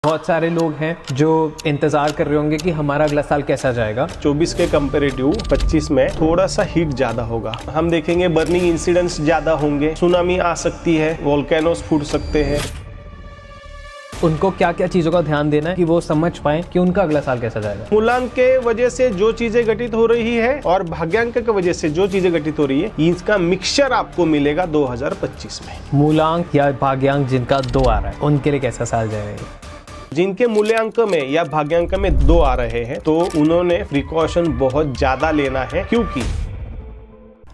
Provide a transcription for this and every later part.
बहुत सारे लोग हैं जो इंतजार कर रहे होंगे कि हमारा अगला साल कैसा जाएगा। 24 के कंपेरेटिव 25 में थोड़ा सा हीट ज्यादा होगा। हम देखेंगे बर्निंग इंसिडेंट्स ज्यादा होंगे, सुनामी आ सकती है, वोल्केनोस फूट सकते हैं। उनको क्या क्या चीजों का ध्यान देना है कि वो समझ पाए कि उनका अगला साल कैसा जाएगा। मूलांक के वजह से जो चीजें घटित हो रही है और भाग्यांक की वजह से जो चीजें घटित हो रही है, इसका मिक्सचर आपको मिलेगा 2025 में। मूलांक या भाग्यांक जिनका 2 आ रहा है उनके लिए कैसा साल जाएगा। जिनके मूल्यांक में या भाग्यांक में 2 आ रहे हैं तो उन्होंने प्रिकॉशन बहुत ज्यादा लेना है। क्योंकि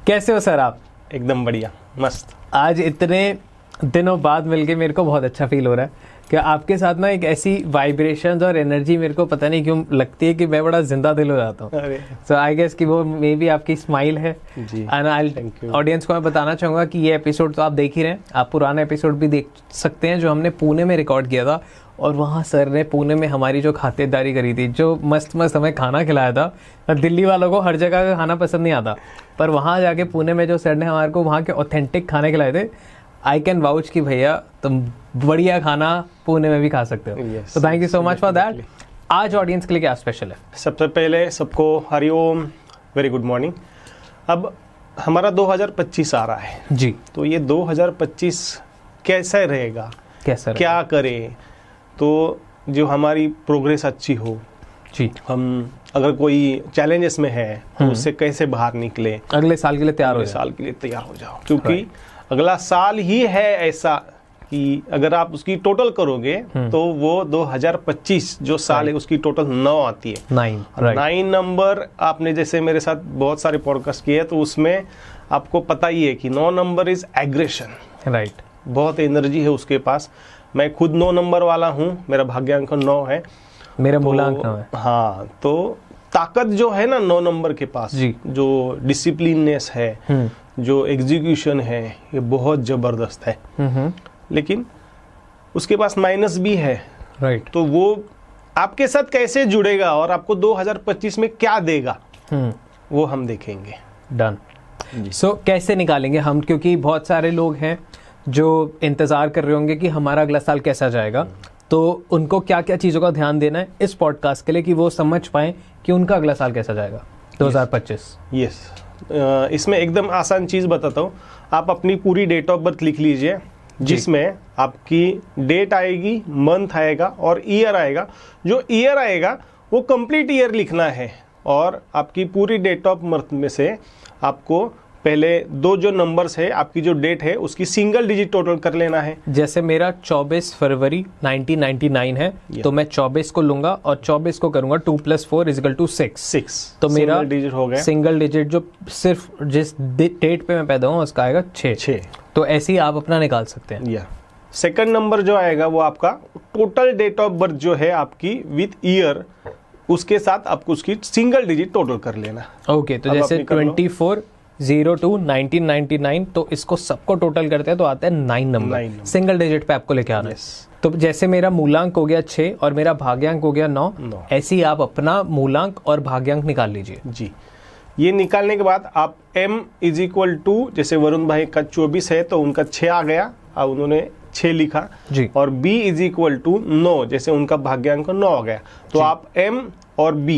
कैसे हो सर आप? एकदम बढ़िया, मस्त। आज इतने दिनों बाद मिलके मेरे को बहुत अच्छा फील हो रहा है कि आपके साथ ना एक ऐसी वाइब्रेशंस और एनर्जी मेरे को पता नहीं क्यों लगती है कि मैं बड़ा जिंदा दिल हो जाता हूँ। सो आई गेस कि वो मे बी आपकी स्माइल है। एंड ऑडियंस को मैं बताना चाहूँगा कि ये एपिसोड तो आप देख ही रहे हैं, आप पुराना एपिसोड भी देख सकते हैं जो हमने पुणे में रिकॉर्ड किया था। और वहाँ सर ने पुणे में हमारी जो खातिरदारी करी थी, जो मस्त मस्त हमें खाना खिलाया था। दिल्ली वालों को हर जगह का खाना पसंद नहीं आता, पर वहाँ जाके पुणे में जो सर ने हमारे को वहाँ के ऑथेंटिक खाने खिलाए थे, आई कैन वाउच कि भैया तुम बढ़िया खाना पुणे में भी खा सकते हो। तो thank you so much for that. आज ऑडियंस के लिए क्या स्पेशल है? सबसे पहले सबको हरिओम, वेरी गुड मॉर्निंग। अब हमारा 2025 आ रहा है जी, तो ये 2025 कैसा रहेगा, कैसा क्या करें तो जो हमारी प्रोग्रेस अच्छी हो जी। हम अगर कोई चैलेंजेस में है तो उससे कैसे बाहर निकले, अगले साल के लिए तैयार हो साल के लिए तैयार हो जाओ। क्योंकि अगला साल ही है ऐसा कि अगर आप उसकी टोटल करोगे तो वो 2025 जो साल है उसकी टोटल 9 आती है। 9 नंबर आपने जैसे मेरे साथ बहुत सारे पॉडकास्ट किए तो उसमें आपको पता ही है कि 9 नंबर इज एग्रेशन, राइट। बहुत एनर्जी है उसके पास। मैं खुद 9 नंबर वाला हूँ, मेरा भाग्यांक 9 है, मेरा मूलांक 9 है। हाँ, तो ताकत जो है ना 9 नंबर के पास जी, जो डिसिप्लिननेस है, जो एग्जीक्यूशन है, ये बहुत जबरदस्त है। लेकिन उसके पास माइनस भी है, राइट। तो वो आपके साथ कैसे जुड़ेगा और आपको 2025 में क्या देगा वो हम देखेंगे। डन। सो कैसे निकालेंगे हम, क्योंकि बहुत सारे लोग हैं जो इंतजार कर रहे होंगे कि हमारा अगला साल कैसा जाएगा, तो उनको क्या क्या चीज़ों का ध्यान देना है इस पॉडकास्ट के लिए कि वो समझ पाएं कि उनका अगला साल कैसा जाएगा 2025। यस, इसमें एकदम आसान चीज़ बताता हूँ। आप अपनी पूरी डेट ऑफ बर्थ लिख लीजिए, जिसमें आपकी डेट आएगी, मंथ आएगा और ईयर आएगा। जो ईयर आएगा वो कंप्लीट ईयर लिखना है और आपकी पूरी डेट ऑफ बर्थ में से आपको पहले 2 जो नंबर्स है, आपकी जो डेट है उसकी सिंगल डिजिट टोटल कर लेना है। जैसे मेरा 24 फरवरी 1999 है, तो मैं 24 को लूंगा और 24 को करूंगा 2 + 4 = 6। तो मेरा डिजिट हो गया, सिंगल डिजिट जो सिर्फ जिस डेट पे मैं पैदा हूँ उसका आएगा 6। तो ऐसे ही आप अपना निकाल सकते हैं। सेकंड नंबर जो आएगा वो आपका टोटल डेट ऑफ बर्थ जो है आपकी विथ ईयर, उसके साथ आपको उसकी सिंगल डिजिट टोटल कर लेना। ओके, तो जैसे 24/02/1999, तो इसको सबको टोटल करते हैं तो आता है 9 नंबर, सिंगल डिजिट पे आपको लेके आना है। तो जैसे मेरा मूलांक हो गया 6 और मेरा भाग्यांक हो गया 9, ऐसे ही आप अपना मूलांक और भाग्यांक निकाल लीजिए। जी, ये निकालने के बाद आप m = जैसे वरुण भाई का 24 है तो उनका 6 आ गया और उन्होंने 6 लिखा जी। और b = 9, जैसे उनका भाग्यांक 9 आ गया, तो आप m और b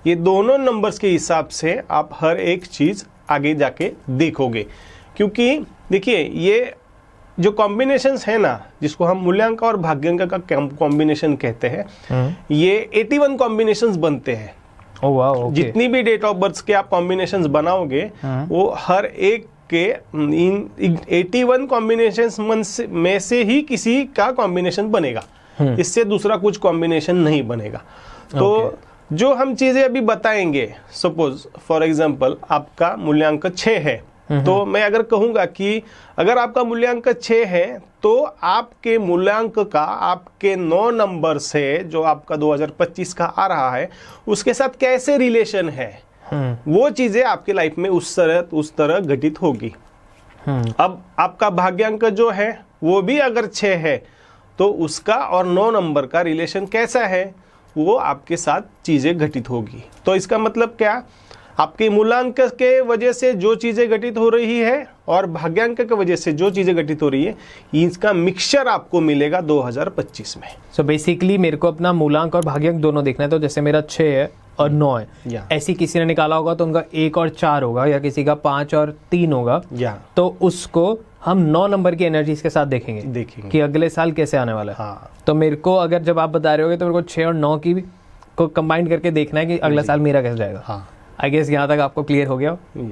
ये दोनों नंबर्स के हिसाब से आप हर एक चीज आगे जाके देखोगे। क्योंकि देखिए ये जो कॉम्बिनेशंस है ना, जिसको हम मूल्यांक और भाग्यांक का कॉम्बिनेशन कहते हैं, ये 81 कॉम्बिनेशंस बनते हैं। जितनी भी डेट ऑफ बर्थ के आप कॉम्बिनेशंस बनाओगे वो हर एक के इन 81 कॉम्बिनेशंस में से ही किसी का कॉम्बिनेशन बनेगा, इससे दूसरा कुछ कॉम्बिनेशन नहीं बनेगा। तो जो हम चीजें अभी बताएंगे, सपोज फॉर एग्जांपल आपका मूल्यांक 6 है, तो मैं अगर कहूंगा कि अगर आपका मूल्यांक 6 है तो आपके मूल्यांक का आपके 9 नंबर से जो आपका 2025 का आ रहा है उसके साथ कैसे रिलेशन है, वो चीजें आपके लाइफ में उस तरह घटित होगी। अब आपका भाग्यांक जो है वो भी अगर 6 है तो उसका और 9 नंबर का रिलेशन कैसा है, वो आपके साथ चीजें घटित होगी। तो इसका मतलब क्या, आपके मूलांक के वजह से जो चीजें घटित हो रही है और भाग्यांक के वजह से जो चीजें घटित हो रही है, इसका मिक्सचर आपको मिलेगा 2025 में। सो बेसिकली मेरे को अपना मूलांक और भाग्यांक दोनों देखना है। तो जैसे मेरा 6 है और 9 है, ऐसी किसी ने निकाला होगा तो उनका 1 और 4 होगा, या किसी का 5 और 3 होगा, तो उसको हम 9 नंबर की एनर्जीज के साथ देखेंगे कि अगले साल कैसे आने वाला है। हाँ। तो मेरे को अगर जब आप बता रहे होगे तो मेरे को 6 और 9 की को कंबाइन करके देखना है कि अगला साल मेरा कैसे जाएगा। हाँ। आई गेस यहाँ तक आपको क्लियर हो गया।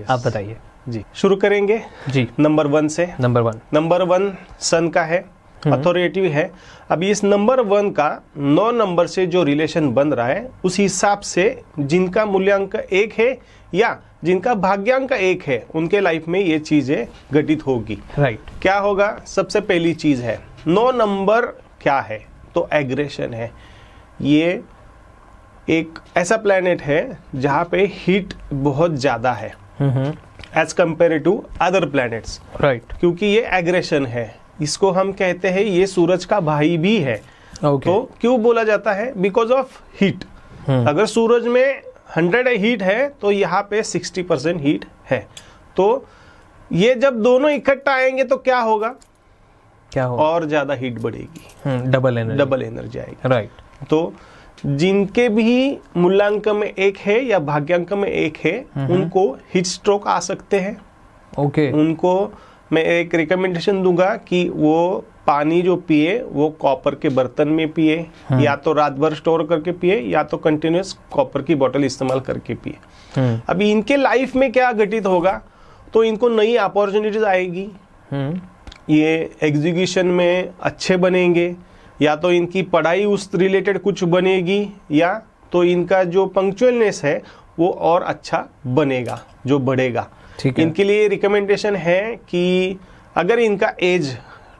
आप बताइए जी। शुरू करेंगे जी नंबर 1 से। नंबर 1 सन का है, अथॉरिटेटिव है। अभी इस नंबर 1 का 9 नंबर से जो रिलेशन बन रहा है, उस हिसाब से जिनका मूल्यांक 1 है या जिनका भाग्यांक 1 है, उनके लाइफ में ये चीजें घटित होगी। राइट। क्या होगा? सबसे पहली चीज है 9 नंबर क्या है? तो एग्रेशन है। ये एक ऐसा प्लेनेट है जहां पे हीट बहुत ज्यादा है as compared to other planets. Right. क्योंकि ये एग्रेशन है, इसको हम कहते हैं ये सूरज का भाई भी है। तो क्यों बोला जाता है? Because of heat. अगर सूरज में 100 हीट है तो यहाँ पे 60% हीट है। तो ये जब दोनों इकट्ठा आएंगे तो क्या होगा? और ज्यादा हीट बढ़ेगी, डबल एनर्जी आएगी। राइट। तो जिनके भी मूल्यांक में 1 है या भाग्यांक में 1 है, उनको हीट स्ट्रोक आ सकते हैं। उनको मैं एक रिकमेंडेशन दूंगा कि वो पानी जो पिए वो कॉपर के बर्तन में पिए, या तो रात भर स्टोर करके पिए, या तो कंटिन्यूस कॉपर की बोतल इस्तेमाल करके पिए। अभी इनके लाइफ में क्या घटित होगा? तो इनको नई अपॉर्चुनिटीज आएगी, ये एग्जीक्यूशन में अच्छे बनेंगे, या तो इनकी पढ़ाई उस रिलेटेड कुछ बनेगी, या तो इनका जो पंक्चुअलनेस है वो और अच्छा बनेगा, जो बढ़ेगा। इनके लिए रिकमेंडेशन है कि अगर इनका एज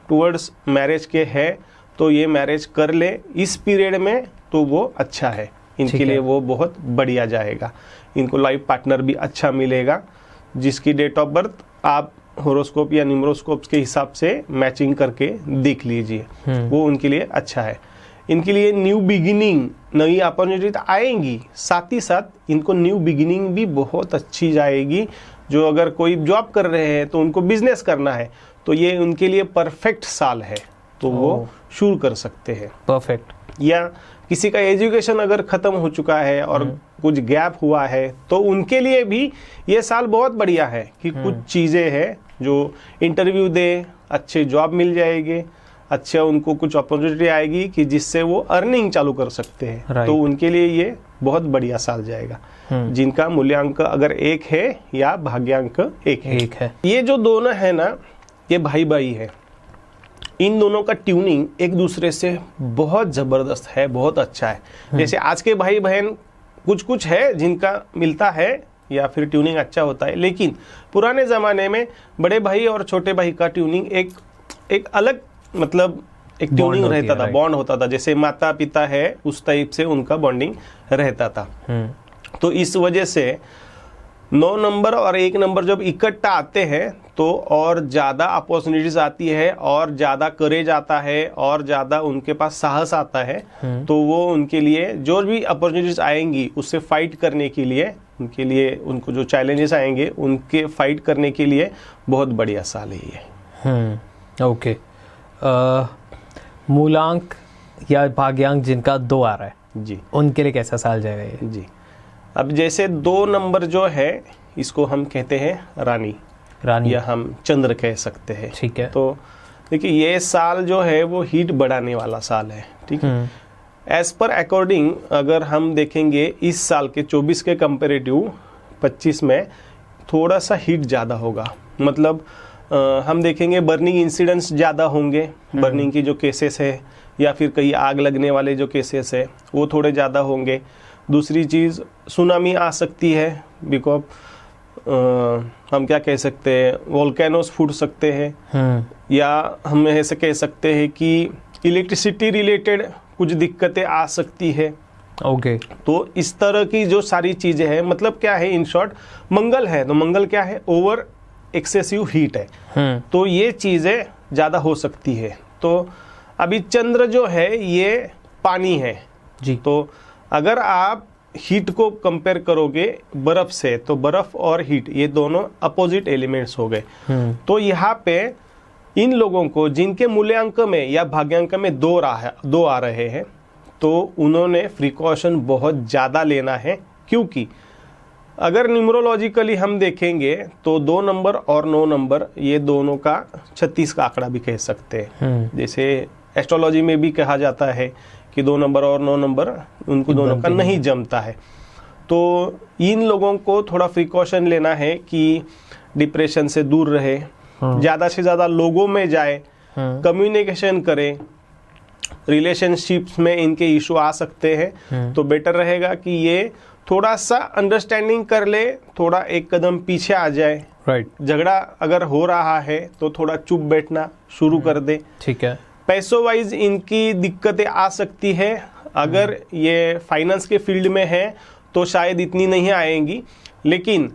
टुवर्ड्स मैरिज के है तो ये मैरिज कर ले इस पीरियड में, तो वो अच्छा है इनके लिए, वो बहुत बढ़िया जाएगा। इनको लाइफ पार्टनर भी अच्छा मिलेगा, जिसकी डेट ऑफ बर्थ आप होरोस्कोप या न्यूमरोस्कोप के हिसाब से मैचिंग करके देख लीजिए, वो उनके लिए अच्छा है। इनके लिए न्यू बिगिनिंग, नई अपॉर्चुनिटी आएंगी, साथ ही साथ इनको न्यू बिगिनिंग भी बहुत अच्छी जाएगी। जो अगर कोई जॉब कर रहे हैं तो उनको बिजनेस करना है, तो ये उनके लिए परफेक्ट साल है, तो वो शुरू कर सकते हैं। परफेक्ट। या किसी का एजुकेशन अगर खत्म हो चुका है और कुछ गैप हुआ है, तो उनके लिए भी ये साल बहुत बढ़िया है कि कुछ चीजें हैं जो इंटरव्यू दे, अच्छे जॉब मिल जाएंगे, अच्छा उनको कुछ अपॉर्चुनिटी आएगी कि जिससे वो अर्निंग चालू कर सकते हैं। तो उनके लिए ये बहुत बढ़िया साल जाएगा, जिनका मूल्यांक अगर 1 है या भाग्यांक 1 है। ये जो दोनों है ना, ये भाई भाई है। इन दोनों का ट्यूनिंग एक दूसरे से बहुत जबरदस्त है, बहुत अच्छा है। जैसे आज के भाई बहन कुछ है जिनका मिलता है या फिर ट्यूनिंग अच्छा होता है, लेकिन पुराने जमाने में बड़े भाई और छोटे भाई का ट्यूनिंग एक अलग, मतलब एक ट्यूनिंग रहता था, बॉन्ड होता था। जैसे माता पिता है उस टाइप से उनका बॉन्डिंग रहता था। तो इस वजह से 9 नंबर और 1 नंबर जब इकट्ठा आते हैं तो और ज़्यादा अपॉर्चुनिटीज आती है, और ज़्यादा करेज आता है, और ज़्यादा उनके पास साहस आता है। तो वो उनके लिए जो भी अपॉर्चुनिटीज आएंगी उससे फाइट करने के लिए, उनके लिए उनको जो चैलेंजेस आएंगे उनके फाइट करने के लिए बहुत बढ़िया साल है ये। ओके। मूलांक या भाग्यांक जिनका 2 आ रहा है जी, उनके लिए कैसा साल जाएगा ये? जी, अब जैसे 2 नंबर जो है इसको हम कहते हैं रानी, या हम चंद्र कह सकते हैं। ठीक है। तो देखिए ये साल जो है वो हीट बढ़ाने वाला साल है। ठीक है। एज पर अकॉर्डिंग अगर हम देखेंगे इस साल के 24 के कंपेरेटिव 25 में थोड़ा सा हीट ज़्यादा होगा। मतलब हम देखेंगे बर्निंग इंसिडेंट्स ज़्यादा होंगे, बर्निंग की जो केसेस है या फिर कहीं आग लगने वाले जो केसेस है वो थोड़े ज़्यादा होंगे। दूसरी चीज़ सुनामी आ सकती है, बिकॉज हम क्या कह सकते हैं, वोल्केनोस फूट सकते हैं, या हम ऐसे कह सकते हैं कि इलेक्ट्रिसिटी रिलेटेड कुछ दिक्कतें आ सकती है। ओके। तो इस तरह की जो सारी चीज़ें हैं, मतलब क्या है, इन शॉर्ट मंगल है तो मंगल क्या है, ओवर एक्सेसिव हीट है। तो ये चीज़ें ज़्यादा हो सकती है। तो अभी चंद्र जो है ये पानी है जी। तो अगर आप हीट को कंपेयर करोगे बर्फ से, तो बर्फ और हीट ये दोनों अपोजिट एलिमेंट्स हो गए। तो यहाँ पे इन लोगों को जिनके मूल्यांक में या भाग्यांक में दो आ रहे हैं, तो उन्होंने प्रिकॉशन बहुत ज़्यादा लेना है, क्योंकि अगर न्यूमरोलॉजिकली हम देखेंगे तो 2 नंबर और 9 नंबर ये दोनों का 36 का आंकड़ा भी कह सकते हैं। जैसे एस्ट्रोलॉजी में भी कहा जाता है कि 2 नंबर और 9 नंबर उनको दोनों का नहीं जमता है। तो इन लोगों को थोड़ा प्रिकॉशन लेना है कि डिप्रेशन से दूर रहे, ज़्यादा से ज़्यादा लोगों में जाए, कम्युनिकेशन करें, रिलेशनशिप्स में इनके इशू आ सकते हैं, तो बेटर रहेगा कि ये थोड़ा सा अंडरस्टैंडिंग कर ले, थोड़ा एक कदम पीछे आ जाए। राइट। झगड़ा अगर हो रहा है तो थोड़ा चुप बैठना शुरू कर दे। ठीक है। पैसों वाइज इनकी दिक्कतें आ सकती है, अगर ये फाइनेंस के फील्ड में है तो शायद इतनी नहीं आएंगी, लेकिन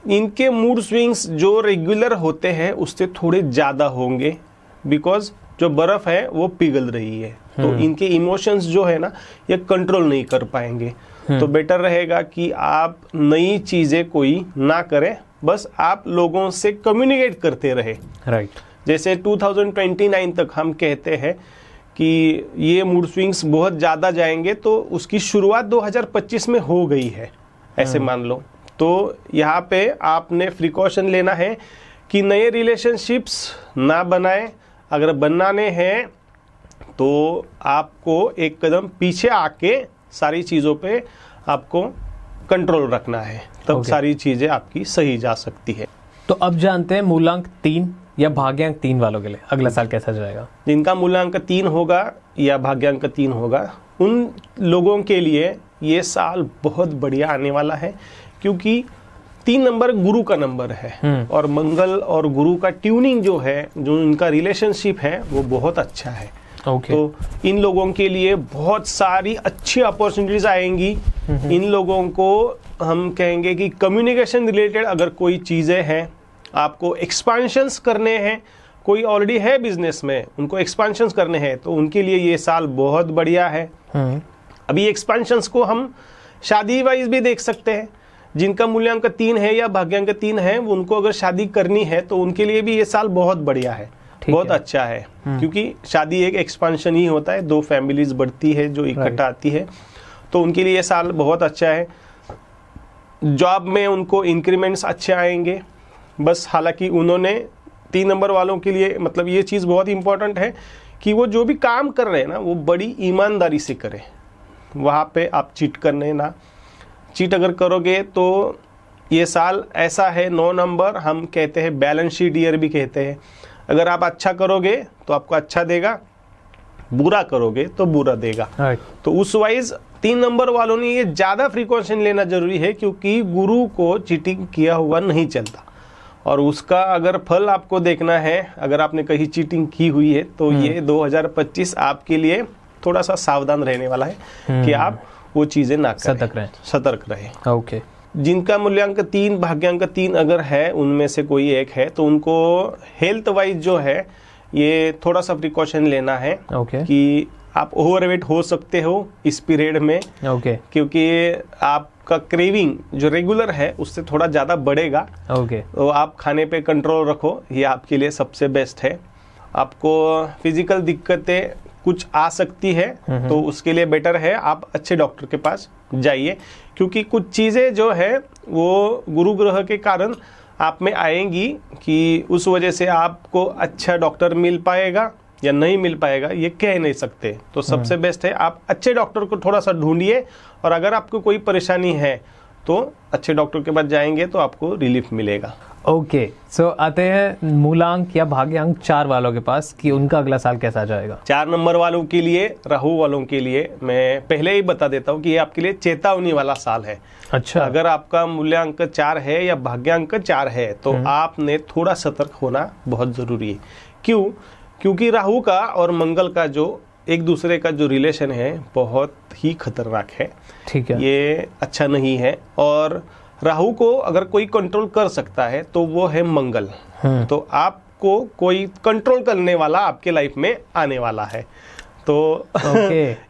इनके मूड स्विंग्स जो रेगुलर होते हैं उससे थोड़े ज़्यादा होंगे, बिकॉज जो बर्फ है वो पिघल रही है, तो इनके इमोशंस जो है ना ये कंट्रोल नहीं कर पाएंगे। तो बेटर रहेगा कि आप नई चीज़ें कोई ना करें, बस आप लोगों से कम्युनिकेट करते रहे। राइट। जैसे 2029 तक हम कहते हैं कि ये मूड स्विंग्स बहुत ज़्यादा जाएंगे, तो उसकी शुरुआत 2025 में हो गई है, ऐसे मान लो। तो यहाँ पे आपने प्रिकॉशन लेना है कि नए रिलेशनशिप्स ना बनाए, अगर बनाने हैं तो आपको एक कदम पीछे आके सारी चीज़ों पे आपको कंट्रोल रखना है, तब सारी चीज़ें आपकी सही जा सकती है। तो अब जानते हैं मूलांक 3 या भाग्यांक 3 वालों के लिए अगला साल कैसा जाएगा। जिनका मूल्यांक 3 होगा या भाग्यांक 3 होगा, उन लोगों के लिए ये साल बहुत बढ़िया आने वाला है, क्योंकि 3 नंबर गुरु का नंबर है और मंगल और गुरु का ट्यूनिंग जो है, जो इनका रिलेशनशिप है वो बहुत अच्छा है। तो इन लोगों के लिए बहुत सारी अच्छी अपॉर्चुनिटीज आएंगी। इन लोगों को हम कहेंगे कि कम्युनिकेशन रिलेटेड अगर कोई चीज़ें हैं, आपको एक्सपांशंस करने हैं, कोई ऑलरेडी है बिजनेस में उनको एक्सपांशंस करने हैं, तो उनके लिए ये साल बहुत बढ़िया है। अभी एक्सपांशंस को हम शादी वाइज भी देख सकते हैं। जिनका मूल्यांक 3 है या भाग्यांक 3 है, उनको अगर शादी करनी है तो उनके लिए भी ये साल बहुत बढ़िया है, बहुत अच्छा है, क्योंकि शादी एक एक्सपांशन ही होता है, 2 फैमिलीज बढ़ती है जो इकट्ठा आती है, तो उनके लिए ये साल बहुत अच्छा है। जॉब में उनको इंक्रीमेंट्स अच्छे आएंगे, बस हालांकि उन्होंने 3 नंबर वालों के लिए मतलब ये चीज़ बहुत इंपॉर्टेंट है कि वो जो भी काम कर रहे हैं ना वो बड़ी ईमानदारी से करें, वहाँ पे आप चीट करने ना, चीट अगर करोगे तो ये साल ऐसा है। 9 नंबर हम कहते हैं बैलेंस शीट ईयर भी कहते हैं, अगर आप अच्छा करोगे तो आपको अच्छा देगा, बुरा करोगे तो बुरा देगा। तो उस वाइज 3 नंबर वालों ने ये ज़्यादा प्रिकॉशन लेना जरूरी है, क्योंकि गुरु को चीटिंग किया हुआ नहीं चलता, और उसका अगर फल आपको देखना है, अगर आपने कहीं चीटिंग की हुई है तो ये 2025 आपके लिए थोड़ा सा सावधान रहने वाला है कि आप वो चीज़ें ना करें, सतर्क रहे। ओके। जिनका मूल्यांक 3 भाग्यांक 3 अगर है, उनमें से कोई एक है, तो उनको हेल्थ वाइज जो है ये थोड़ा सा प्रिकॉशन लेना है कि आप ओवरवेट हो सकते हो इस पीरियड में, क्योंकि आपका क्रेविंग जो रेगुलर है उससे थोड़ा ज़्यादा बढ़ेगा। तो आप खाने पे कंट्रोल रखो, ये आपके लिए सबसे बेस्ट है। आपको फिजिकल दिक्कतें कुछ आ सकती है, तो उसके लिए बेटर है आप अच्छे डॉक्टर के पास जाइए, क्योंकि कुछ चीज़ें जो है वो गुरु ग्रह के कारण आप में आएंगी कि उस वजह से आपको अच्छा डॉक्टर मिल पाएगा या नहीं मिल पाएगा ये कह नहीं सकते। तो सबसे बेस्ट है आप अच्छे डॉक्टर को थोड़ा सा ढूंढिए, और अगर आपको कोई परेशानी है तो अच्छे डॉक्टर के पास जाएंगे तो आपको रिलीफ मिलेगा। ओके, सो आते हैं मूलांक या भाग्यांक 4 वालों के पास कि उनका अगला साल कैसा जाएगा। 4 नंबर वालों के लिए, राहु वालों के लिए मैं पहले ही बता देता हूँ कि ये आपके लिए चेतावनी वाला साल है। अच्छा। अगर आपका मूल्यांक 4 है या भाग्यांक 4 है तो आपने थोड़ा सतर्क होना बहुत जरूरी है। क्यों? क्योंकि राहु का और मंगल का जो एक दूसरे का जो रिलेशन है बहुत ही खतरनाक है। ठीक है, ये अच्छा नहीं है। और राहु को अगर कोई कंट्रोल कर सकता है तो वो है मंगल। तो आपको कोई कंट्रोल करने वाला आपके लाइफ में आने वाला है। तो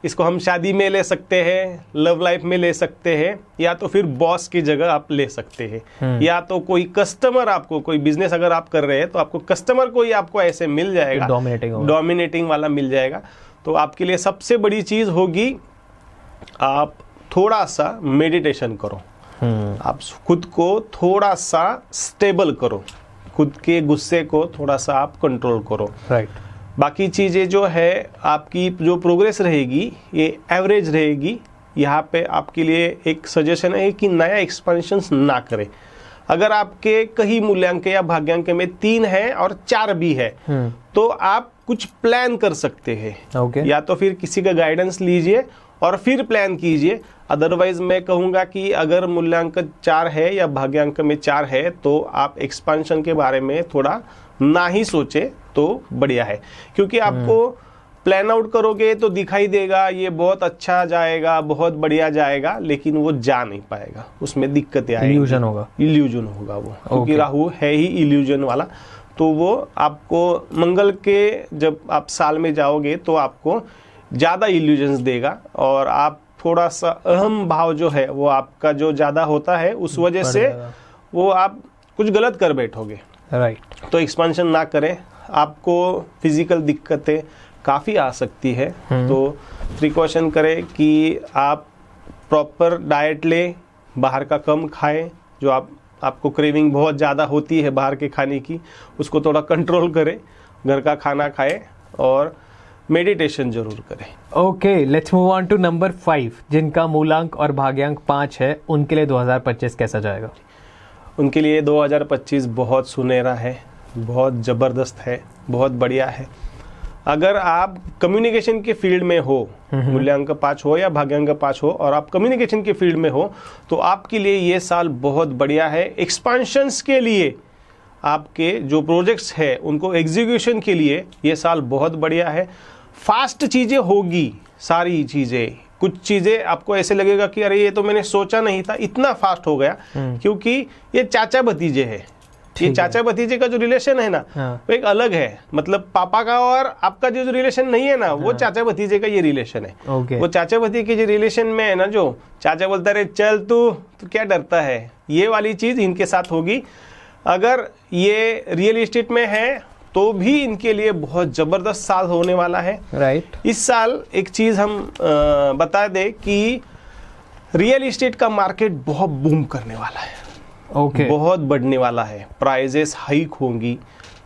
इसको हम शादी में ले सकते हैं, लव लाइफ में ले सकते हैं, या तो फिर बॉस की जगह आप ले सकते हैं, या तो कोई कस्टमर, आपको कोई बिजनेस अगर आप कर रहे हैं तो आपको कस्टमर कोई आपको ऐसे मिल जाएगा, डोमिनेटिंग वाला मिल जाएगा। तो आपके लिए सबसे बड़ी चीज होगी आप थोड़ा सा मेडिटेशन करो, आप खुद को थोड़ा सा स्टेबल करो, खुद के गुस्से को थोड़ा सा आप कंट्रोल करो। राइट। बाकी चीज़ें जो है आपकी जो प्रोग्रेस रहेगी ये एवरेज रहेगी। यहाँ पे आपके लिए एक सजेशन है कि नया एक्सपेंशन ना करें। अगर आपके कहीं मूल्यांक या भाग्यांक में 3 है और 4 भी है तो आप कुछ प्लान कर सकते हैं। या तो फिर किसी का गाइडेंस लीजिए और फिर प्लान कीजिए। अदरवाइज मैं कहूँगा कि अगर मूल्यांक 4 है या भाग्यांक में 4 है तो आप एक्सपेंशन के बारे में थोड़ा ना ही सोचे तो बढ़िया है, क्योंकि आपको प्लान आउट करोगे तो दिखाई देगा ये बहुत अच्छा जाएगा, बहुत बढ़िया जाएगा, लेकिन वो जा नहीं पाएगा, उसमें दिक्कतें आएंगी, इल्यूजन होगा वो, क्योंकि राहु है ही इल्यूजन वाला। तो वो आपको मंगल के जब आप साल में जाओगे तो आपको ज़्यादा इल्यूजन्स देगा और आप थोड़ा सा अहम भाव जो है वो आपका जो ज़्यादा होता है, उस वजह से वो आप कुछ गलत कर बैठोगे। राइट। तो एक्सपेंशन ना करें, आपको फिजिकल दिक्कतें काफ़ी आ सकती है। तो प्रिकॉशन करें कि आप प्रॉपर डाइट लें, बाहर का कम खाएं, जो आपको क्रेविंग बहुत ज़्यादा होती है बाहर के खाने की, उसको थोड़ा कंट्रोल करें, घर का खाना खाएं और मेडिटेशन जरूर करें। Okay, let's move on to number 5, जिनका मूलांक और भाग्यांक 5 है, उनके लिए 2025 कैसा जाएगा? उनके लिए 2025 बहुत सुनहरा है, बहुत ज़बरदस्त है, बहुत बढ़िया है। अगर आप कम्युनिकेशन के फील्ड में हो, मूल्यांक 5 हो या भाग्यांक 5 हो, और आप कम्युनिकेशन के फील्ड में हो तो आपके लिए ये साल बहुत बढ़िया है। एक्सपेंशंस के लिए, आपके जो प्रोजेक्ट्स है उनको एग्जीक्यूशन के लिए ये साल बहुत बढ़िया है। फास्ट चीज़ें होगी, सारी चीज़ें, कुछ चीज़ें आपको ऐसे लगेगा कि अरे ये तो मैंने सोचा नहीं था, इतना फास्ट हो गया, क्योंकि ये चाचा भतीजे है। ये चाचा भतीजे का जो रिलेशन है ना वो एक अलग है, मतलब पापा का और आपका जो रिलेशन नहीं है ना, वो चाचा भतीजे का ये रिलेशन है। वो चाचा भतीजे के जो रिलेशन में है ना, जो चाचा बोलता है चल तू क्या डरता है, ये वाली चीज़ इनके साथ होगी। अगर ये रियल एस्टेट में है तो भी इनके लिए बहुत ज़बरदस्त साल होने वाला है। राइट। इस साल एक चीज़ हम बता दें कि रियल एस्टेट का मार्केट बहुत बूम करने वाला है। बहुत बढ़ने वाला है, प्राइजेस हाइक होंगी,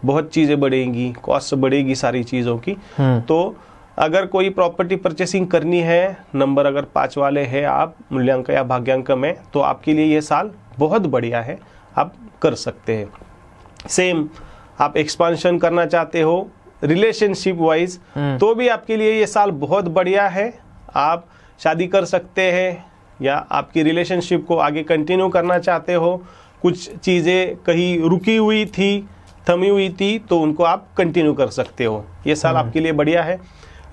बहुत चीज़ें बढ़ेंगी, कॉस्ट बढ़ेगी सारी चीज़ों की। तो अगर कोई प्रॉपर्टी परचेसिंग करनी है, नंबर अगर 5 वाले हैं आप मूल्यांक या भाग्यांक में, तो आपके लिए ये साल बहुत बढ़िया है, आप कर सकते हैं। सेम आप एक्सपांशन करना चाहते हो रिलेशनशिप वाइज, तो भी आपके लिए ये साल बहुत बढ़िया है। आप शादी कर सकते हैं या आपकी रिलेशनशिप को आगे कंटिन्यू करना चाहते हो, कुछ चीज़ें कहीं रुकी हुई थी, थमी हुई थी, तो उनको आप कंटिन्यू कर सकते हो। ये साल आपके लिए बढ़िया है।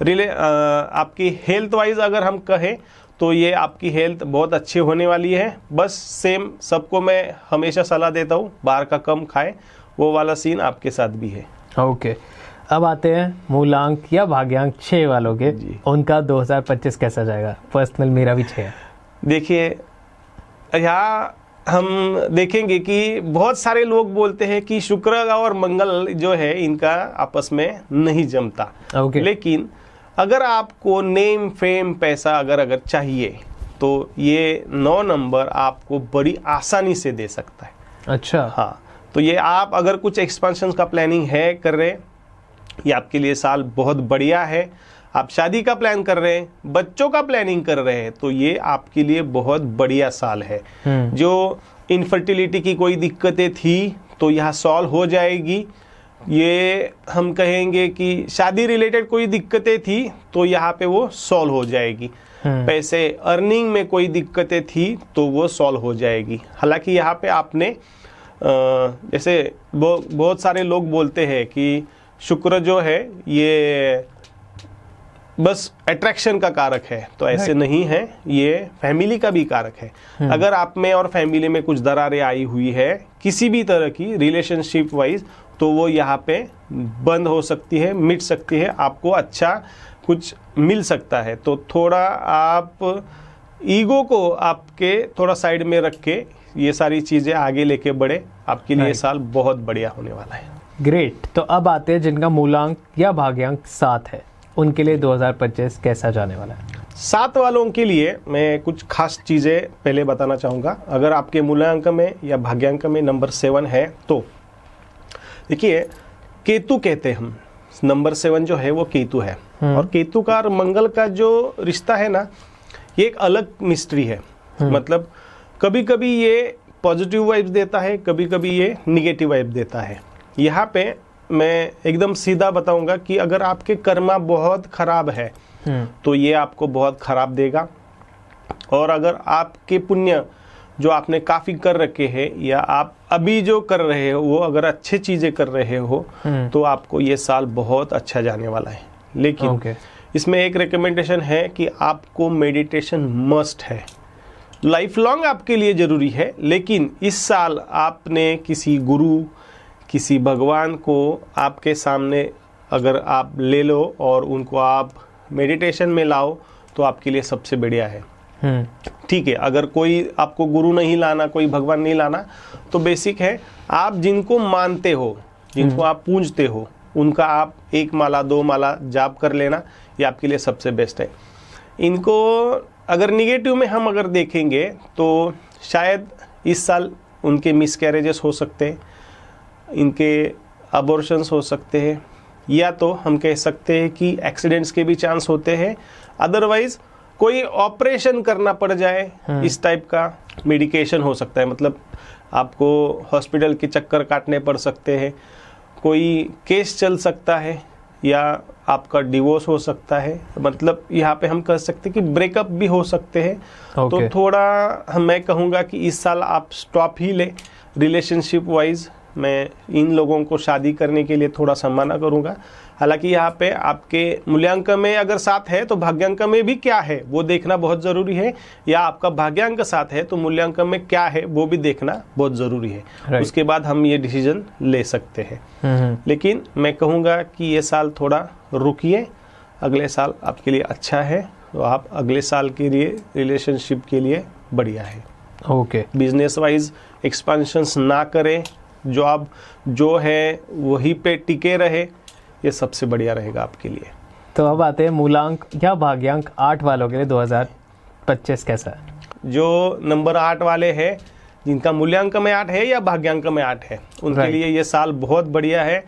आपकी हेल्थ वाइज अगर हम कहें तो ये आपकी हेल्थ बहुत अच्छी होने वाली है। बस सेम सबको मैं हमेशा सलाह देता हूँ, बाहर का कम खाए, वो वाला सीन आपके साथ भी है। ओके, अब आते हैं मूलांक या भाग्यांक 6 वालों के, उनका 2025 कैसा जाएगा? पर्सनल मेरा भी 6 है। देखिए, यहाँ हम देखेंगे कि बहुत सारे लोग बोलते हैं कि शुक्र और मंगल जो है इनका आपस में नहीं जमता। लेकिन अगर आपको नेम फेम पैसा अगर चाहिए तो ये 9 नंबर आपको बड़ी आसानी से दे सकता है। अच्छा। हाँ, तो ये आप अगर कुछ एक्सपेंशन का प्लानिंग है कर रहे, ये आपके लिए साल बहुत बढ़िया है। आप शादी का प्लान कर रहे हैं, बच्चों का प्लानिंग कर रहे हैं, तो ये आपके लिए बहुत बढ़िया साल है। जो इनफर्टिलिटी की कोई दिक्कतें थी तो यह सॉल्व हो जाएगी। ये हम कहेंगे कि शादी रिलेटेड कोई दिक्कतें थी तो यहाँ पे वो सॉल्व हो जाएगी। पैसे अर्निंग में कोई दिक्कतें थी तो वो सॉल्व हो जाएगी। हालांकि यहाँ पे आपने जैसे बहुत सारे लोग बोलते हैं कि शुक्र जो है ये बस अट्रैक्शन का कारक है, तो ऐसे नहीं है, ये फैमिली का भी कारक है। अगर आप में और फैमिली में कुछ दरारें आई हुई है किसी भी तरह की रिलेशनशिप वाइज, तो वो यहाँ पे बंद हो सकती है, मिट सकती है। आपको अच्छा कुछ मिल सकता है। तो थोड़ा आप ईगो को आपके थोड़ा साइड में रख के ये सारी चीज़ें आगे लेके बढ़े, आपके लिए ये साल बहुत बढ़िया होने वाला है। ग्रेट। तो अब आते हैं जिनका मूलांक या भाग्यांक 7 है, उनके लिए 2025 कैसा जाने वाला है? 7 वालों के लिए मैं कुछ खास चीज़ें पहले बताना चाहूँगा। अगर आपके मूलांक में या भाग्यांक में नंबर 7 है तो देखिए, केतु कहते हैं हम, नंबर 7 जो है वो केतु है। और केतु का और मंगल का जो रिश्ता है ना, ये एक अलग मिस्ट्री है। मतलब कभी कभी ये पॉजिटिव वाइब्स देता है, कभी कभी ये निगेटिव वाइब देता है। यहाँ पे मैं एकदम सीधा बताऊंगा कि अगर आपके कर्मा बहुत खराब है तो ये आपको बहुत खराब देगा, और अगर आपके पुण्य जो आपने काफी कर रखे हैं या आप अभी जो कर रहे हो वो अगर अच्छे चीजें कर रहे हो तो आपको ये साल बहुत अच्छा जाने वाला है। लेकिन इसमें एक रिकमेंडेशन है कि आपको मेडिटेशन मस्ट है, लाइफ लॉन्ग आपके लिए जरूरी है। लेकिन इस साल आपने किसी गुरु, किसी भगवान को आपके सामने अगर आप ले लो और उनको आप मेडिटेशन में लाओ तो आपके लिए सबसे बढ़िया है। ठीक है, अगर कोई आपको गुरु नहीं लाना, कोई भगवान नहीं लाना, तो बेसिक है आप जिनको मानते हो, जिनको आप पूजते हो, उनका आप 1 माला 2 माला जाप कर लेना, ये आपके लिए सबसे बेस्ट है। इनको अगर निगेटिव में हम अगर देखेंगे तो शायद इस साल उनके मिसकैरेजेस हो सकते हैं, इनके अबॉर्शंस हो सकते हैं, या तो हम कह सकते हैं कि एक्सीडेंट्स के भी चांस होते हैं। अदरवाइज कोई ऑपरेशन करना पड़ जाए, इस टाइप का मेडिकेशन हो सकता है। मतलब आपको हॉस्पिटल के चक्कर काटने पड़ सकते हैं, कोई केस चल सकता है, या आपका डिवोर्स हो सकता है। मतलब यहाँ पे हम कह सकते हैं कि ब्रेकअप भी हो सकते हैं। तो थोड़ा मैं कहूँगा कि इस साल आप स्टॉप ही ले रिलेशनशिप वाइज। मैं इन लोगों को शादी करने के लिए थोड़ा सा मना करूँगा। हालांकि यहाँ पे आपके मूल्यांक में अगर 7 है तो भाग्यांक में भी क्या है वो देखना बहुत ज़रूरी है, या आपका भाग्यांक 7 है तो मूल्यांक में क्या है वो भी देखना बहुत ज़रूरी है। उसके बाद हम ये डिसीजन ले सकते हैं। लेकिन मैं कहूँगा कि ये साल थोड़ा रुकिए, अगले साल आपके लिए अच्छा है, तो आप अगले साल के लिए रिलेशनशिप के लिए बढ़िया है। बिजनेस वाइज एक्सपेंशंस ना करें, जॉब जो है वही पे टिके रहे, ये सबसे बढ़िया रहेगा आपके लिए। तो अब आते हैं मूलांक या भाग्यांक 8 वालों के लिए 2025 कैसा है? जो नंबर 8 वाले हैं, जिनका मूल्यांक में 8 है या भाग्यांक में 8 है, उनके लिए ये साल बहुत बढ़िया है।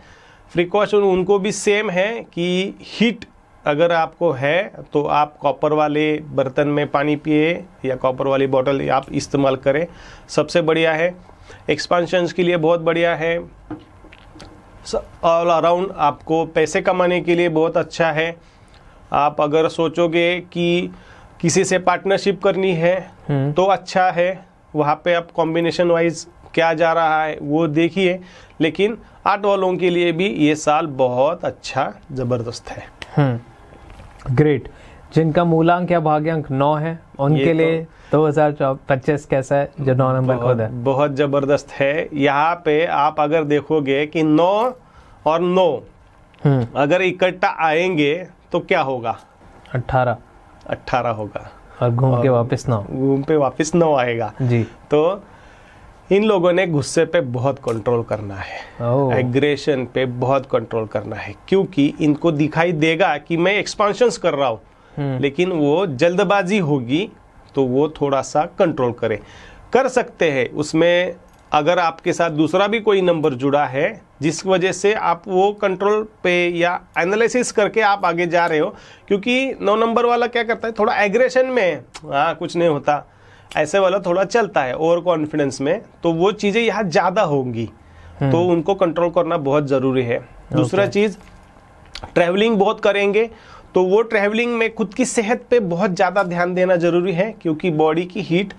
प्रिकॉशन उनको भी सेम है कि हीट अगर आपको है तो आप कॉपर वाले बर्तन में पानी पिए या कॉपर वाली बॉटल आप इस्तेमाल करें, सबसे बढ़िया है। एक्सपेंशंस के लिए बहुत बढ़िया है। ऑल अराउंड आपको पैसे कमाने के लिए बहुत अच्छा है। आप अगर सोचोगे कि किसी से पार्टनरशिप करनी है तो अच्छा है, वहाँ पे आप कॉम्बिनेशन वाइज क्या जा रहा है वो देखिए। लेकिन 8 वालों के लिए भी ये साल बहुत अच्छा ज़बरदस्त है। ग्रेट। जिनका मूलांक या भाग्यांक 9 है उनके लिए 2025 कैसा है, जो 9 नंबर खुद है? बहुत ज़बरदस्त है। यहाँ पे आप अगर देखोगे कि 9 और 9 अगर इकट्ठा आएंगे तो क्या होगा? 18 होगा, और घूम के वापस 9 आएगा जी। तो इन लोगों ने गुस्से पे बहुत कंट्रोल करना है, एग्रेशन पे बहुत कंट्रोल करना है, क्योंकि इनको दिखाई देगा कि मैं एक्सपेंशंस कर रहा हूँ, लेकिन वो जल्दबाजी होगी तो वो थोड़ा सा कंट्रोल कर सकते हैं। उसमें अगर आपके साथ दूसरा भी कोई नंबर जुड़ा है जिस वजह से आप वो कंट्रोल पे या एनालिसिस करके आप आगे जा रहे हो, क्योंकि 9 नंबर वाला क्या करता है, थोड़ा एग्रेशन में कुछ नहीं होता, ऐसे वाला थोड़ा चलता है ओवर कॉन्फिडेंस में, तो वो चीज़ें यहाँ ज़्यादा होंगी, तो उनको कंट्रोल करना बहुत ज़रूरी है। दूसरा चीज़, ट्रैवलिंग बहुत करेंगे तो वो ट्रैवलिंग में खुद की सेहत पे बहुत ज़्यादा ध्यान देना ज़रूरी है, क्योंकि बॉडी की हीट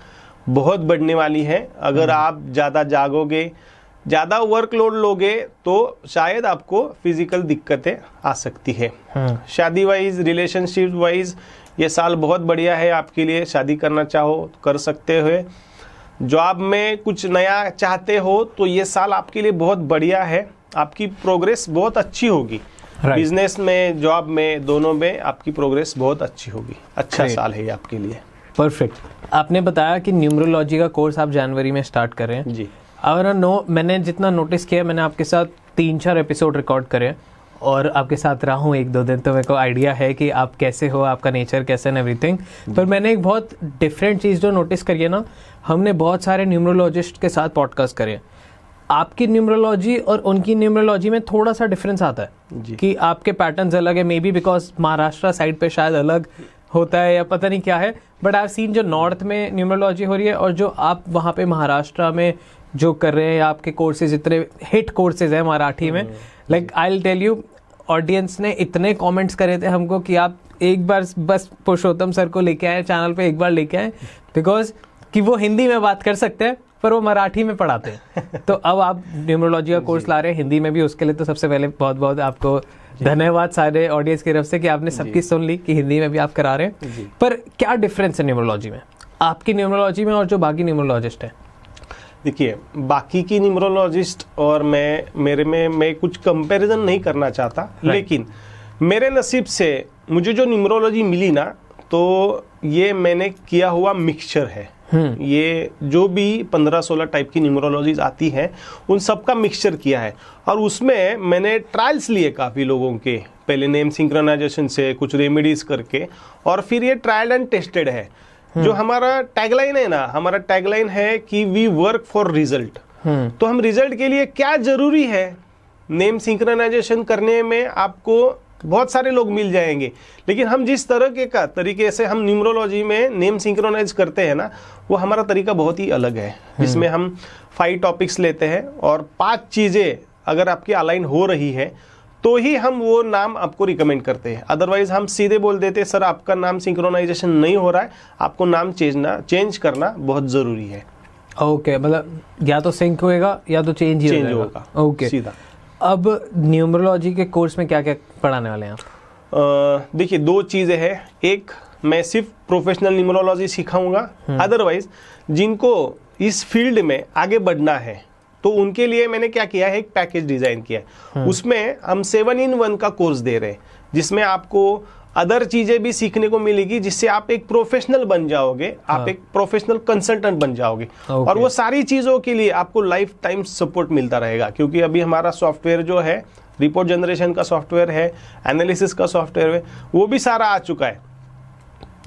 बहुत बढ़ने वाली है। अगर आप ज़्यादा जागोगे, ज़्यादा वर्कलोड लोगे तो शायद आपको फिजिकल दिक्कतें आ सकती है। शादी वाइज, रिलेशनशिप वाइज ये साल बहुत बढ़िया है आपके लिए। शादी करना चाहो तो कर सकते हो, जॉब में कुछ नया चाहते हो तो ये साल आपके लिए बहुत बढ़िया है, आपकी प्रोग्रेस बहुत अच्छी होगी। बिजनेस में, जॉब में, दोनों में आपकी प्रोग्रेस बहुत अच्छी होगी। अच्छा साल है ये आपके लिए। परफेक्ट। आपने बताया कि न्यूमरोलॉजी का कोर्स आप जनवरी में स्टार्ट कर रहे हैं जी। और मैंने जितना नोटिस किया, मैंने आपके साथ 3-4 एपिसोड रिकॉर्ड करे और आपके साथ रहा हूँ 1-2 दिन, तो मेरे को आइडिया है कि आप कैसे हो, आपका नेचर कैसे एंड एवरीथिंग। पर मैंने एक बहुत डिफरेंट चीज़ जो नोटिस करी है ना, हमने बहुत सारे न्यूमरोलॉजिस्ट के साथ पॉडकास्ट करे, आपकी न्यूमरोलॉजी और उनकी न्यूमरोलॉजी में थोड़ा सा डिफरेंस आता है कि आपके पैटर्न्स अलग है। May be because Maharashtra side पे शायद अलग होता है या पता नहीं क्या है, बट आई हैव सीन जो नॉर्थ में न्यूमरोलॉजी हो रही है और जो आप वहाँ पे महाराष्ट्र में जो कर रहे हैं, आपके कोर्सेज इतने हिट कोर्सेज हैं मराठी में। Like I will tell you, audience ने इतने कमेंट्स करे थे हमको कि आप एक बार बस पुरुषोत्तम सर को लेके आए चैनल पे, एक बार लेके आए, बिकॉज कि वो हिंदी में बात कर सकते हैं पर वो मराठी में पढ़ाते हैं। तो अब आप न्यूमरोलॉजी का कोर्स ला रहे हैं हिंदी में भी, उसके लिए तो सबसे पहले बहुत बहुत आपको धन्यवाद सारे ऑडियंस की तरफ से कि आपने सबकी सुन ली कि हिंदी में भी आप करा रहे हैं। पर क्या डिफरेंस है न्यूमरोलॉजी में, आपकी न्यूमरोलॉजी में और जो बाकी न्यूमरोलॉजिस्ट हैं? देखिए, बाकी की न्यूमरोलॉजिस्ट और मैं कुछ कंपैरिजन नहीं करना चाहता, लेकिन मेरे नसीब से मुझे जो न्यूमरोलॉजी मिली ना, तो ये मैंने किया हुआ मिक्सचर है। ये जो भी 15-16 टाइप की न्यूमरोलॉजीज आती हैं, उन सब का मिक्सचर किया है और उसमें मैंने ट्रायल्स लिए काफ़ी लोगों के, पहले नेम सिंक्रोनाइजेशन से कुछ रेमेडीज करके, और फिर ये ट्रायल एंड टेस्टेड है। जो हमारा टैगलाइन है ना, हमारा टैगलाइन है कि वी वर्क फॉर रिजल्ट। तो हम रिजल्ट के लिए क्या जरूरी है, नेम सिंक्रोनाइजेशन करने में आपको बहुत सारे लोग मिल जाएंगे, लेकिन हम जिस तरीके से हम न्यूमरोलॉजी में नेम सिंक्रोनाइज करते हैं ना, वो हमारा तरीका बहुत ही अलग है, जिसमें हम 5 टॉपिक्स लेते हैं और 5 चीज़ें अगर आपकी अलाइन हो रही है तो ही हम वो नाम आपको रिकमेंड करते हैं। अदरवाइज हम सीधे बोल देते हैं सर आपका नाम सिंक्रोनाइजेशन नहीं हो रहा है, आपको नाम चेंज करना बहुत ज़रूरी है। ओके, मतलब या तो सिंक होएगा या तो चेंज होगा। ओके, सीधा। अब न्यूमरोलॉजी के कोर्स में क्या क्या पढ़ाने वाले हैं आप? देखिए, 2 चीज़ें हैं। एक, मैं सिर्फ प्रोफेशनल न्यूमरोलॉजी सिखाऊंगा, अदरवाइज जिनको इस फील्ड में आगे बढ़ना है तो उनके लिए मैंने क्या किया है, एक पैकेज डिजाइन किया है। उसमें हम 7-in-1 का कोर्स दे रहे हैं, जिसमें आपको अदर चीजें भी सीखने को मिलेगी, जिससे आप एक प्रोफेशनल बन जाओगे, आप एक प्रोफेशनल कंसल्टेंट बन जाओगे। और वो सारी चीजों के लिए आपको लाइफ टाइम सपोर्ट मिलता रहेगा, क्योंकि अभी हमारा सॉफ्टवेयर जो है, रिपोर्ट जनरेशन का सॉफ्टवेयर है, एनालिसिस का सॉफ्टवेयर है, वो भी सारा आ चुका है,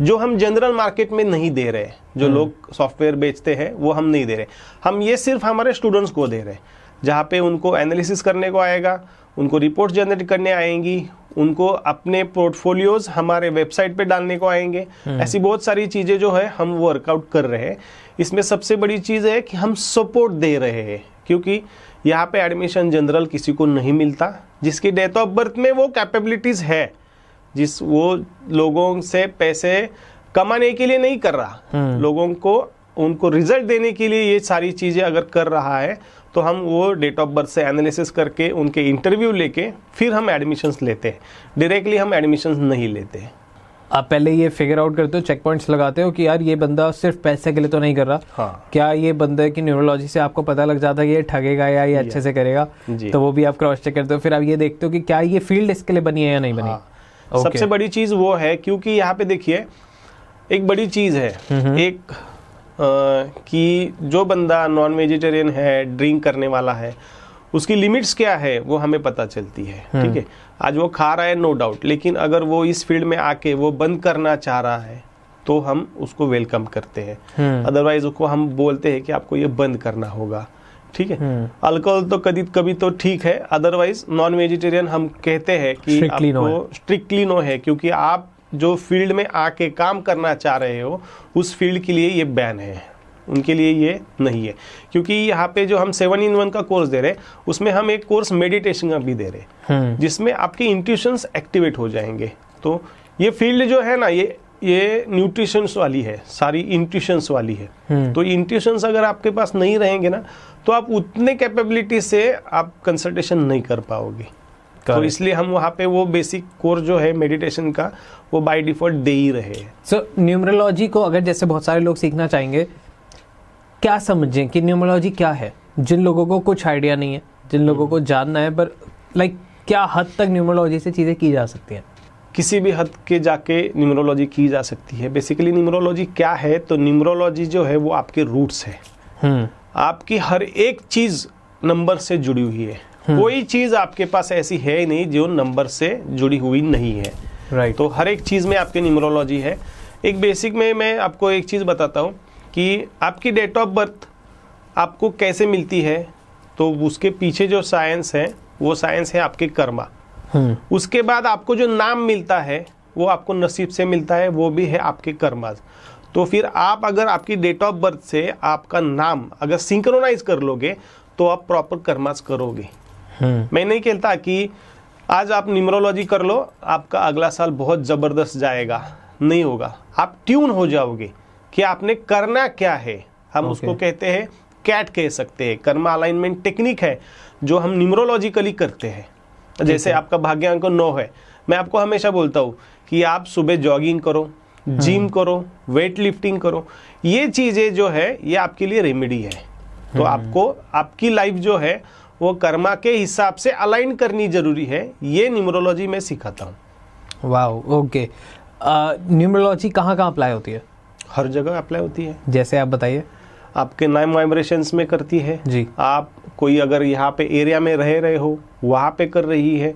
जो हम जनरल मार्केट में नहीं दे रहे। जो लोग सॉफ्टवेयर बेचते हैं वो हम नहीं दे रहे, हम ये सिर्फ हमारे स्टूडेंट्स को दे रहे हैं, जहाँ पे उनको एनालिसिस करने को आएगा, उनको रिपोर्ट जनरेट करने आएंगी, उनको अपने पोर्टफोलियोज हमारे वेबसाइट पे डालने को आएंगे। ऐसी बहुत सारी चीज़ें जो है हम वर्कआउट कर रहे हैं। इसमें सबसे बड़ी चीज़ है कि हम सपोर्ट दे रहे हैं, क्योंकि यहाँ पे एडमिशन जनरल किसी को नहीं मिलता जिसकी डेट ऑफ बर्थ में वो कैपेबिलिटीज़ है, वो लोगों से पैसे कमाने के लिए नहीं कर रहा, लोगों को उनको रिजल्ट देने के लिए ये सारी चीज़ें अगर कर रहा है, तो हम वो डेट ऑफ बर्थ से एनालिसिस करके उनके इंटरव्यू लेके फिर हम एडमिशन्स लेते हैं। डायरेक्टली हम एडमिशन्स नहीं लेते। आप पहले ये फिगर आउट करते हो, चेक पॉइंट्स लगाते हो कि यार ये बंदा सिर्फ पैसे के लिए तो नहीं कर रहा। हाँ। क्या ये बंदे की न्यूरोलॉजी से आपको पता लग जाता है कि ये ठगेगा या ये अच्छे से करेगा, तो वो भी आप क्रॉस चेक करते हो। फिर आप ये देखते हो कि क्या ये फील्ड इसके लिए बनी है या नहीं बनी। हाँ। सबसे बड़ी चीज़ वो है, क्योंकि यहाँ पे देखिए एक बड़ी चीज़ है, एक कि जो बंदा नॉन वेजिटेरियन है, ड्रिंक करने वाला है, उसकी लिमिट्स क्या है वो हमें पता चलती है। ठीक है, आज वो खा रहा है नो डाउट, लेकिन अगर वो इस फील्ड में आके वो बंद करना चाह रहा है तो हम उसको वेलकम करते हैं। अदरवाइज उसको हम बोलते हैं कि आपको ये बंद करना होगा। ठीक है, अल्कोहल तो कभी तो ठीक है, अदरवाइज नॉन वेजिटेरियन हम कहते हैं कि आपको स्ट्रिक्टली नो है, क्योंकि आप जो फील्ड में आके काम करना चाह रहे हो उस फील्ड के लिए ये बैन है, उनके लिए ये नहीं है। क्योंकि यहाँ पे जो हम 7-in-1 का कोर्स दे रहे हैं, उसमें हम एक कोर्स मेडिटेशन का भी दे रहे हैं, जिसमें आपके इंट्यूशंस एक्टिवेट हो जाएंगे। तो ये फील्ड जो है ना, ये न्यूट्रिशंस वाली है, सारी इंट्यूशंस वाली है। तो इंट्यूशंस अगर आपके पास नहीं रहेंगे ना, तो आप उतने कैपेबिलिटी से आप कंसल्टेशन नहीं कर पाओगे। तो इसलिए हम वहाँ पे वो बेसिक कोर्स जो है मेडिटेशन का, वो बाय डिफॉल्ट दे ही रहे हैं। सो न्यूमरोलॉजी को अगर जैसे बहुत सारे लोग सीखना चाहेंगे, क्या समझें कि न्यूमरोलॉजी क्या है? जिन लोगों को कुछ आइडिया नहीं है, जिन लोगों को जानना है, पर लाइक क्या हद तक न्यूमरोलॉजी से चीज़ें की जा सकती हैं? किसी भी हद के जाके न्यूमरोलॉजी की जा सकती है। बेसिकली न्यूमरोलॉजी क्या है, तो न्यूमरोलॉजी जो है वो आपके रूट्स है। आपकी हर एक चीज नंबर से जुड़ी हुई है। कोई चीज आपके पास ऐसी है ही नहीं जो नंबर से जुड़ी हुई नहीं है। राइट। तो हर एक चीज में आपकी न्यूमरोलॉजी है। एक बेसिक में मैं आपको एक चीज बताता हूँ कि आपकी डेट ऑफ बर्थ आपको कैसे मिलती है, तो उसके पीछे जो साइंस है वो साइंस है आपके कर्मा। उसके बाद आपको जो नाम मिलता है वो आपको नसीब से मिलता है, वो भी है आपके कर्मा। तो फिर आप अगर आपकी डेट ऑफ बर्थ से आपका नाम अगर सिंक्रोनाइज कर लोगे तो आप प्रॉपर कर्मास करोगे। मैं नहीं कहता कि आज आप न्यूमरोलॉजी कर लो आपका अगला साल बहुत जबरदस्त जाएगा, नहीं होगा। आप ट्यून हो जाओगे कि आपने करना क्या है। हम उसको कहते हैं कैट कह सकते हैं, कर्मा अलाइनमेंट टेक्निक है जो हम न्यूमरोलॉजिकली करते हैं। जैसे आपका भाग्यांक 9 है, मैं आपको हमेशा बोलता हूँ कि आप सुबह जॉगिंग करो, जिम करो, वेट लिफ्टिंग करो। ये चीजें जो है ये आपके लिए रेमेडी है। तो आपको आपकी लाइफ जो है वो कर्मा के हिसाब से अलाइन करनी जरूरी है। ये न्यूमरोलॉजी में सिखाता हूँ। वाह, ओके। न्यूमरोलॉजी कहाँ कहाँ अप्लाई होती है? हर जगह अप्लाई होती है। जैसे आप बताइए। आपके 9 वाइब्रेशंस में करती है जी। आप कोई अगर यहाँ पे एरिया में रह रहे हो वहाँ पे कर रही है।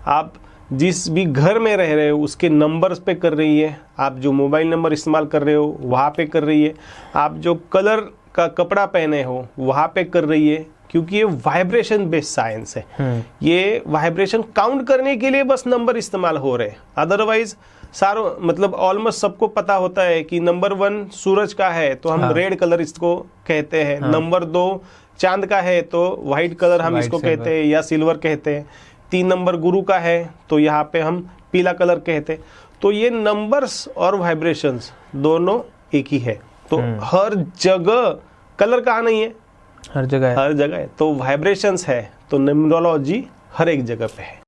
आप जिस भी घर में रह रहे हो उसके नंबर्स पे कर रही है। आप जो मोबाइल नंबर इस्तेमाल कर रहे हो वहाँ पे कर रही है। आप जो कलर का कपड़ा पहने हो वहाँ पे कर रही है, क्योंकि ये वाइब्रेशन बेस्ड साइंस है। ये वाइब्रेशन काउंट करने के लिए बस नंबर इस्तेमाल हो रहे हैं। अदरवाइज सारो मतलब ऑलमोस्ट सबको पता होता है कि नंबर 1 सूरज का है तो हम रेड कलर इसको कहते हैं। नंबर 2 चांद का है तो व्हाइट कलर हम इसको कहते हैं या सिल्वर कहते हैं। 3 नंबर गुरु का है तो यहाँ पे हम पीला कलर कहते हैं। तो ये नंबर्स और वाइब्रेशंस दोनों एक ही है। तो हर जगह कलर कहाँ नहीं है, हर जगह है। हर जगह है। तो वाइब्रेशंस है तो न्यूमरोलॉजी हर एक जगह पे है।